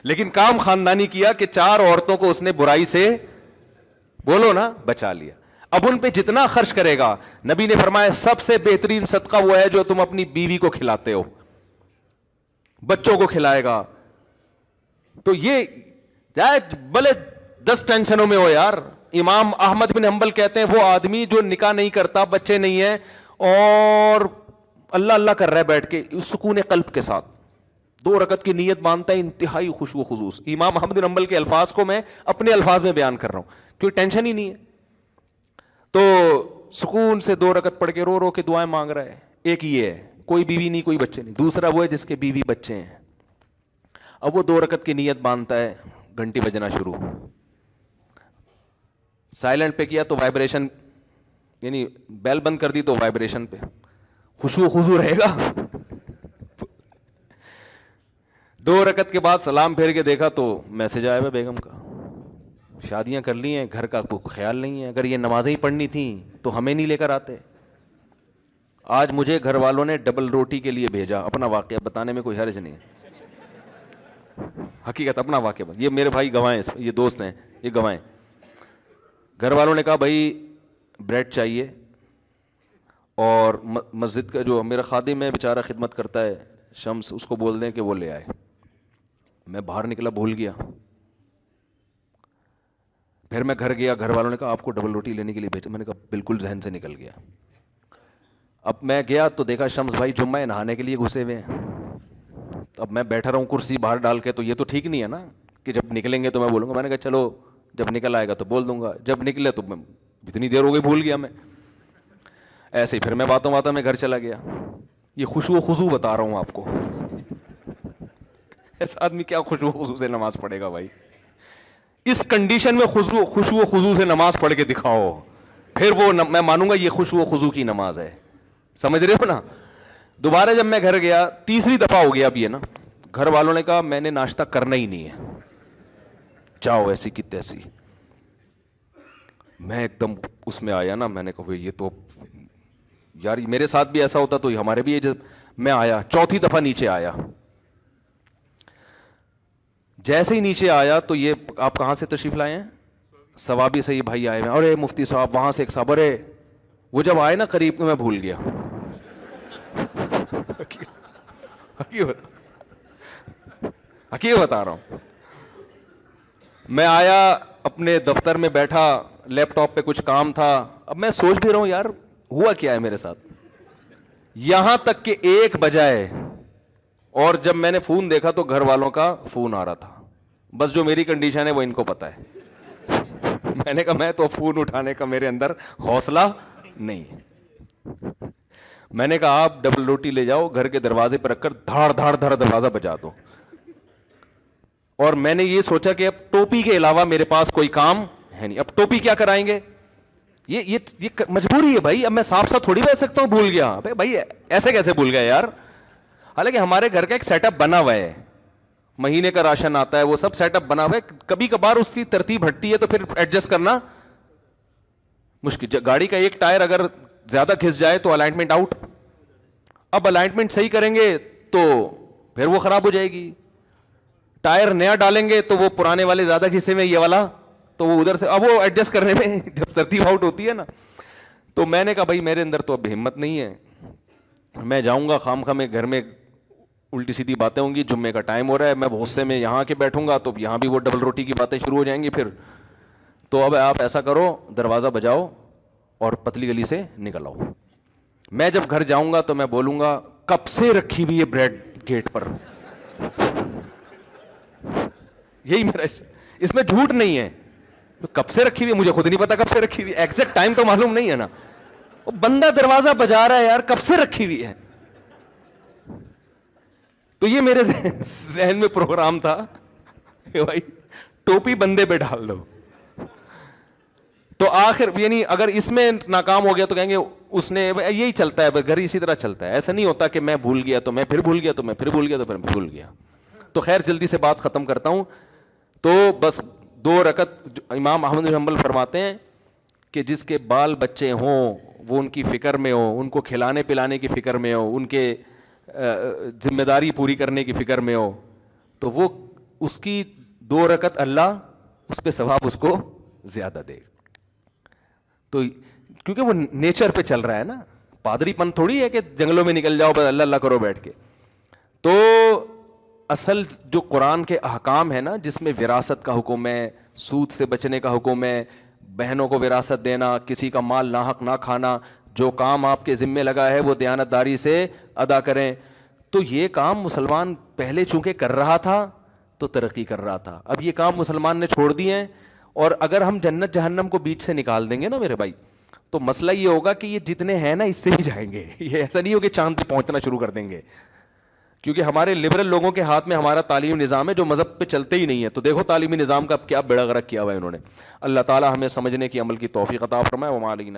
لیکن کام خاندانی کیا کہ 4 عورتوں کو اس نے برائی سے بولو نا بچا لیا. اب ان پہ جتنا خرچ کرے گا, نبی نے فرمایا سب سے بہترین صدقہ وہ ہے جو تم اپنی بیوی کو کھلاتے ہو, بچوں کو کھلائے گا. تو یہ جائے بھلے 10 ٹینشنوں میں ہو یار. امام احمد بن حنبل کہتے ہیں وہ آدمی جو نکاح نہیں کرتا, بچے نہیں ہیں, اور اللہ اللہ کر رہا ہے بیٹھ کے سکون قلب کے ساتھ, 2 رکعت کی نیت مانتا ہے, انتہائی خشوع و خضوع. امام احمد بن حنبل کے الفاظ کو میں اپنے الفاظ میں بیان کر رہا ہوں کیونکہ ٹینشن ہی نہیں ہے. تو سکون سے 2 رکعت پڑھ کے رو رو کے دعائیں مانگ رہا ہے. ایک یہ ہے کوئی بیوی نہیں کوئی بچے نہیں. دوسرا وہ ہے جس کے بیوی بچے ہیں. اب وہ 2 رکعت کی نیت باندھتا ہے, گھنٹی بجنا شروع, سائلنٹ پہ کیا تو وائبریشن, یعنی بیل بند کر دی تو وائبریشن پہ, خشوع و خضوع رہے گا. 2 رکعت کے بعد سلام پھیر کے دیکھا تو میسج آیا ہے بیگم کا, شادیاں کر لی ہیں, گھر کا کوئی خیال نہیں ہے, اگر یہ نمازیں ہی پڑھنی تھیں تو ہمیں نہیں لے کر آتے. آج مجھے گھر والوں نے ڈبل روٹی کے لیے بھیجا. اپنا واقعہ بتانے میں کوئی حرج نہیں ہے, حقیقت اپنا واقعہ. یہ میرے بھائی گواہیں, یہ دوست ہیں, یہ گواہیں. گھر والوں نے کہا بھائی بریڈ چاہیے, اور مسجد کا جو میرا خادم ہے بیچارہ خدمت کرتا ہے شمس, اس کو بول دیں کہ وہ لے آئے. میں باہر نکلا بھول گیا. پھر میں گھر گیا, گھر والوں نے کہا آپ کو ڈبل روٹی لینے کے لیے بھیجا. میں نے کہا بالکل ذہن سے نکل گیا. اب میں گیا تو دیکھا شمس بھائی جمعہ نہانے کے لیے گھسے ہوئے ہیں. اب میں بیٹھا رہا ہوں کرسی باہر ڈال کے, تو یہ تو ٹھیک نہیں ہے نا کہ جب نکلیں گے تو میں بولوں گا. میں نے کہا چلو جب نکل آئے گا تو بول دوں گا, جب نکلے تو میں اتنی دیر ہو گئی بھول گیا میں. ایسے ہی پھر میں باتوں میں گھر چلا گیا. یہ خشوع و خضوع بتا رہا ہوں آپ کو. ایسا آدمی کیا خشوع و خضوع سے نماز پڑھے گا بھائی؟ اس کنڈیشن میں خشوع و خضوع سے نماز پڑھ کے دکھاؤ, پھر وہ میں مانوں گا یہ خشوع و خضوع کی نماز ہے. سمجھ رہے ہو نا؟ دوبارہ جب میں گھر گیا, تیسری دفعہ ہو گیا اب یہ نا, گھر والوں نے کہا میں نے ناشتہ کرنا ہی نہیں ہے, جاؤ ایسی کی تیسی. میں ایک دم اس میں آیا نا, میں نے کہا بھائی یہ تو یار میرے ساتھ بھی ایسا ہوتا تو ہمارے بھی. جب میں آیا چوتھی دفعہ نیچے آیا, جیسے ہی نیچے آیا تو یہ آپ کہاں سے تشریف لائے ہیں؟ ثوابی سے یہ بھائی آئے ہیں. ارے مفتی صاحب, وہاں سے ایک صاحب, ارے وہ جب آئے نا قریب میں بھول گیا. حقیقت بتا رہا ہوں. میں آیا اپنے دفتر میں بیٹھا, لیپ ٹاپ پہ کچھ کام تھا. اب میں سوچ بھی رہا ہوں یار ہوا کیا ہے میرے ساتھ, یہاں تک کہ 1 بجا ہے, اور جب میں نے فون دیکھا تو گھر والوں کا فون آ رہا تھا. بس جو میری کنڈیشن ہے وہ ان کو پتا ہے. میں نے کہا میں تو فون اٹھانے کا میرے اندر حوصلہ نہیں. میں نے کہا آپ ڈبل روٹی لے جاؤ, گھر کے دروازے پہ رکھ کر دھاڑ دھاڑ دھاڑ دروازہ بجا دو. اور میں نے یہ سوچا کہ اب ٹوپی کے علاوہ میرے پاس کوئی کام ہے نہیں, اب ٹوپی کیا کرائیں گے, یہ مجبوری ہے بھائی. اب میں صاف صاف تھوڑی کہہ سکتا ہوں بھول گیا. بھائی ایسے کیسے بھول گیا یار؟ حالانکہ ہمارے گھر کا ایک سیٹ اپ بنا ہوا ہے, مہینے کا راشن آتا ہے, وہ سب سیٹ اپ بنا ہوا ہے. کبھی کبھار اس کی ترتیب ہٹتی ہے تو پھر ایڈجسٹ کرنا مشکل. گاڑی کا ایک ٹائر اگر زیادہ گھس جائے تو الائنمنٹ آؤٹ. اب الائنمنٹ صحیح کریں گے تو پھر وہ خراب ہو جائے گی. ٹائر نیا ڈالیں گے تو وہ پرانے والے زیادہ گھسے میں, یہ والا تو وہ ادھر سے, اب وہ ایڈجسٹ کرنے میں جب ترتیب آؤٹ ہوتی ہے نا. تو میں نے کہا بھائی میرے اندر تو اب ہمت نہیں ہے, میں جاؤں گا خام خواہ میں گھر میں الٹی سیدھی باتیں ہوں گی. جمعے کا ٹائم ہو رہا ہے, میں غصے میں یہاں کے بیٹھوں گا تو یہاں بھی وہ ڈبل روٹی کی باتیں شروع ہو جائیں گی پھر. تو اب آپ ایسا کرو, دروازہ بجاؤ اور پتلی گلی سے نکل آؤ. میں جب گھر جاؤں گا تو میں بولوں گا کب سے رکھی ہوئی ہے بریڈ گیٹ پر. یہی میرا, اس میں جھوٹ نہیں ہے. کب سے رکھی ہوئی ہے مجھے خود نہیں پتا کب سے رکھی ہوئی ہے, ایگزیکٹ ٹائم تو معلوم نہیں ہے نا. وہ بندہ دروازہ بجا رہا ہے یار, کب سے رکھی ہوئی ہے. تو یہ میرے ذہن میں پروگرام تھا کہ بھائی ٹوپی بندے پہ ڈال دو. تو آخر یعنی اگر اس میں ناکام ہو گیا تو کہیں گے اس نے, یہی چلتا ہے گھر اسی طرح چلتا ہے. ایسا نہیں ہوتا کہ میں بھول گیا تو میں پھر بھول گیا, تو میں پھر بھول گیا, تو پھر بھول گیا. تو خیر جلدی سے بات ختم کرتا ہوں. تو بس 2 رکعت امام احمد بن حنبل فرماتے ہیں کہ جس کے بال بچے ہوں وہ ان کی فکر میں ہو, ان کو کھلانے پلانے کی فکر میں ہو, ان کے ذمہ داری پوری کرنے کی فکر میں ہو, تو وہ اس کی 2 رکعت اللہ اس پہ ثواب اس کو زیادہ دے. تو کیونکہ وہ نیچر پہ چل رہا ہے نا, پادری پن تھوڑی ہے کہ جنگلوں میں نکل جاؤ بس اللہ اللہ کرو بیٹھ کے. تو اصل جو قرآن کے احکام ہے نا, جس میں وراثت کا حکم ہے, سود سے بچنے کا حکم ہے, بہنوں کو وراثت دینا, کسی کا مال ناحق نہ کھانا, جو کام آپ کے ذمے لگا ہے وہ دیانتداری سے ادا کریں. تو یہ کام مسلمان پہلے چونکہ کر رہا تھا تو ترقی کر رہا تھا, اب یہ کام مسلمان نے چھوڑ دیے ہیں. اور اگر ہم جنت جہنم کو بیچ سے نکال دیں گے نا میرے بھائی, تو مسئلہ یہ ہوگا کہ یہ جتنے ہیں نا اس سے ہی جائیں گے. یہ ایسا نہیں ہو کہ چاند پہ پہنچنا شروع کر دیں گے, کیونکہ ہمارے لبرل لوگوں کے ہاتھ میں ہمارا تعلیمی نظام ہے جو مذہب پہ چلتے ہی نہیں ہے. تو دیکھو تعلیمی نظام کا اب کیا بیڑا غرق کیا ہوا ہے انہوں نے. اللہ تعالی ہمیں سمجھنے کی عمل کی توفیق عطا فرمائے. وما علینا